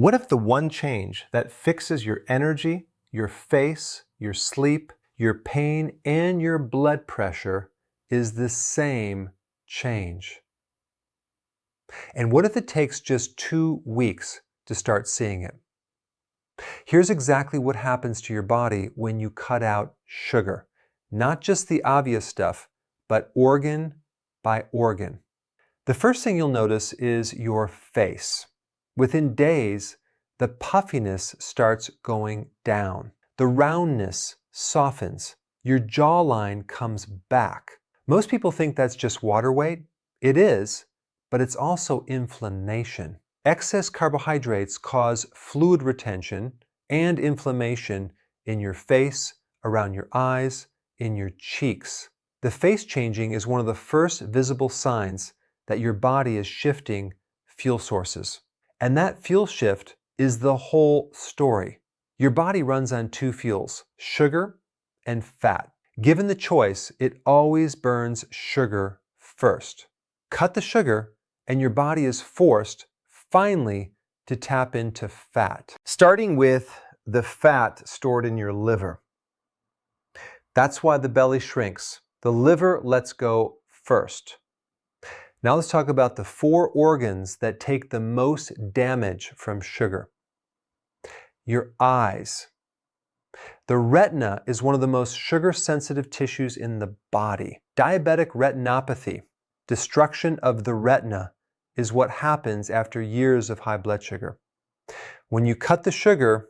What if the one change that fixes your energy, your face, your sleep, your pain, and your blood pressure is the same change? And what if it takes just 2 weeks to start seeing it? Here's exactly what happens to your body when you cut out sugar. Not just the obvious stuff, but organ by organ. The first thing you'll notice is your face. Within days, the puffiness starts going down. The roundness softens. Your jawline comes back. Most people think that's just water weight. It is, but it's also inflammation. Excess carbohydrates cause fluid retention and inflammation in your face, around your eyes, in your cheeks. The face changing is one of the first visible signs that your body is shifting fuel sources. And that fuel shift is the whole story. Your body runs on 2 fuels, sugar and fat. Given the choice, it always burns sugar first. Cut the sugar, and your body is forced, finally, to tap into fat. Starting with the fat stored in your liver. That's why the belly shrinks. The liver lets go first. Now let's talk about the 4 organs that take the most damage from sugar. Your eyes. The retina is one of the most sugar-sensitive tissues in the body. Diabetic retinopathy, destruction of the retina, is what happens after years of high blood sugar. When you cut the sugar,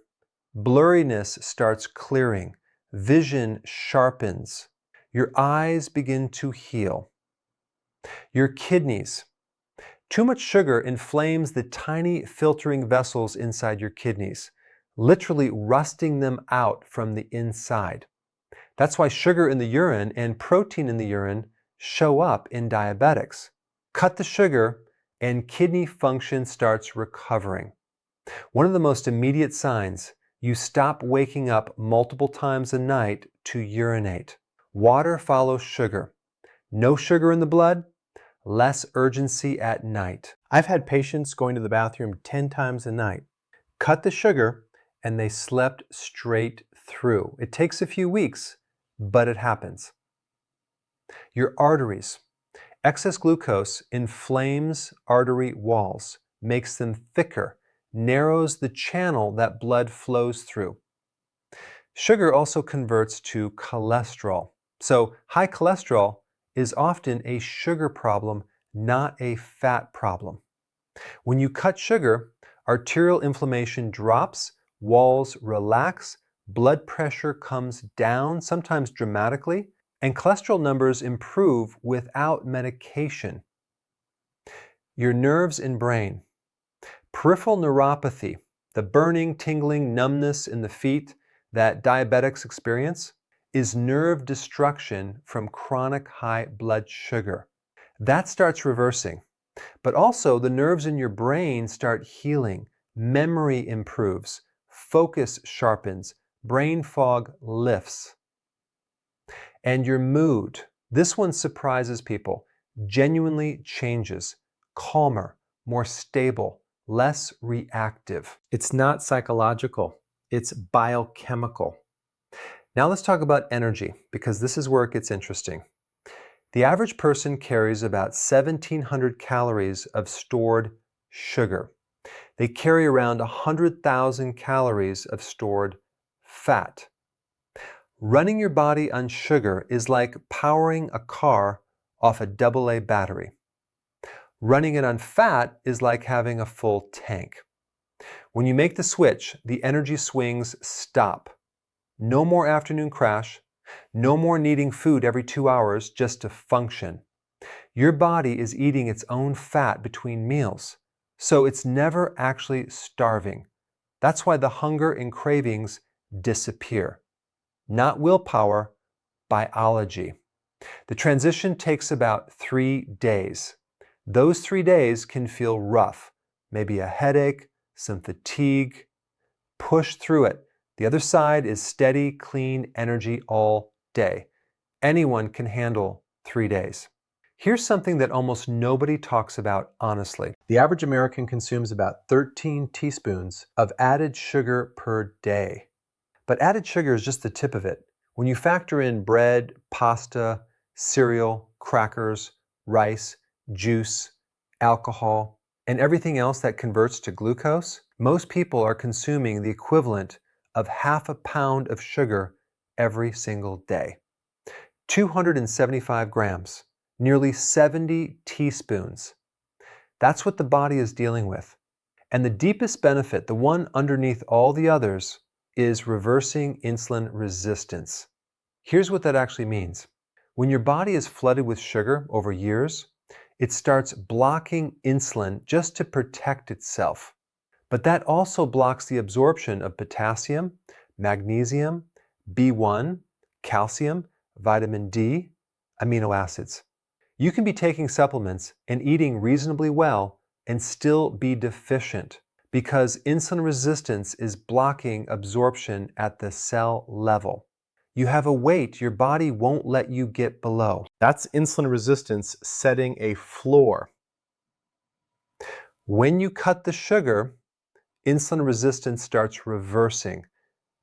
blurriness starts clearing, vision sharpens, your eyes begin to heal. Your kidneys. Too much sugar inflames the tiny filtering vessels inside your kidneys, literally rusting them out from the inside. That's why sugar in the urine and protein in the urine show up in diabetics. Cut the sugar and kidney function starts recovering. One of the most immediate signs, you stop waking up multiple times a night to urinate. Water follows sugar. No sugar in the blood, less urgency at night. I've had patients going to the bathroom 10 times a night. Cut the sugar, and they slept straight through. It takes a few weeks, but it happens. Your arteries. Excess glucose inflames artery walls, makes them thicker, narrows the channel that blood flows through. Sugar also converts to cholesterol. So high cholesterol is often a sugar problem, not a fat problem. When you cut sugar, arterial inflammation drops, walls relax, blood pressure comes down, sometimes dramatically, and cholesterol numbers improve without medication. Your nerves and brain. Peripheral neuropathy, the burning, tingling, numbness in the feet that diabetics experience, is nerve destruction from chronic high blood sugar. That starts reversing. But also the nerves in your brain start healing, memory improves, focus sharpens, brain fog lifts. And your mood, this one surprises people, genuinely changes, calmer, more stable, less reactive. It's not psychological, it's biochemical. Now let's talk about energy, because this is where it gets interesting. The average person carries about 1,700 calories of stored sugar. They carry around 100,000 calories of stored fat. Running your body on sugar is like powering a car off a AA battery. Running it on fat is like having a full tank. When you make the switch, the energy swings stop. No more afternoon crash. No more needing food every 2 hours just to function. Your body is eating its own fat between meals, so it's never actually starving. That's why the hunger and cravings disappear. Not willpower, biology. The transition takes about 3 days. Those 3 days can feel rough, maybe a headache, some fatigue. Push through it. The other side is steady, clean energy all day. Anyone can handle 3 days. Here's something that almost nobody talks about honestly. The average American consumes about 13 teaspoons of added sugar per day. But added sugar is just the tip of it. When you factor in bread, pasta, cereal, crackers, rice, juice, alcohol, and everything else that converts to glucose, most people are consuming the equivalent of half a pound of sugar every single day. 275 grams, nearly 70 teaspoons. That's what the body is dealing with. And the deepest benefit, the one underneath all the others, is reversing insulin resistance. Here's what that actually means. When your body is flooded with sugar over years, it starts blocking insulin just to protect itself. But that also blocks the absorption of potassium, magnesium, B1, calcium, vitamin D, amino acids. You can be taking supplements and eating reasonably well and still be deficient because insulin resistance is blocking absorption at the cell level. You have a weight your body won't let you get below. That's insulin resistance setting a floor. When you cut the sugar, insulin resistance starts reversing.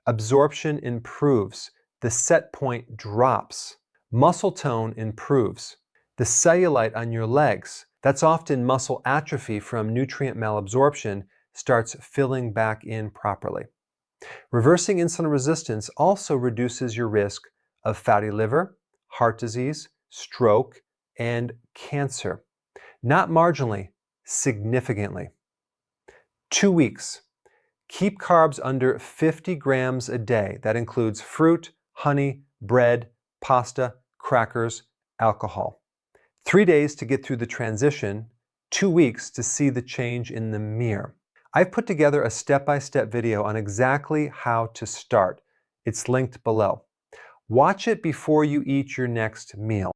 Absorption improves. The set point drops. Muscle tone improves. The cellulite on your legs, that's often muscle atrophy from nutrient malabsorption, starts filling back in properly. Reversing insulin resistance also reduces your risk of fatty liver, heart disease, stroke, and cancer. Not marginally, significantly. 2 weeks. Keep carbs under 50 grams a day. That includes fruit, honey, bread, pasta, crackers, alcohol. 3 days to get through the transition, 2 weeks to see the change in the mirror. I've put together a step-by-step video on exactly how to start. It's linked below. Watch it before you eat your next meal.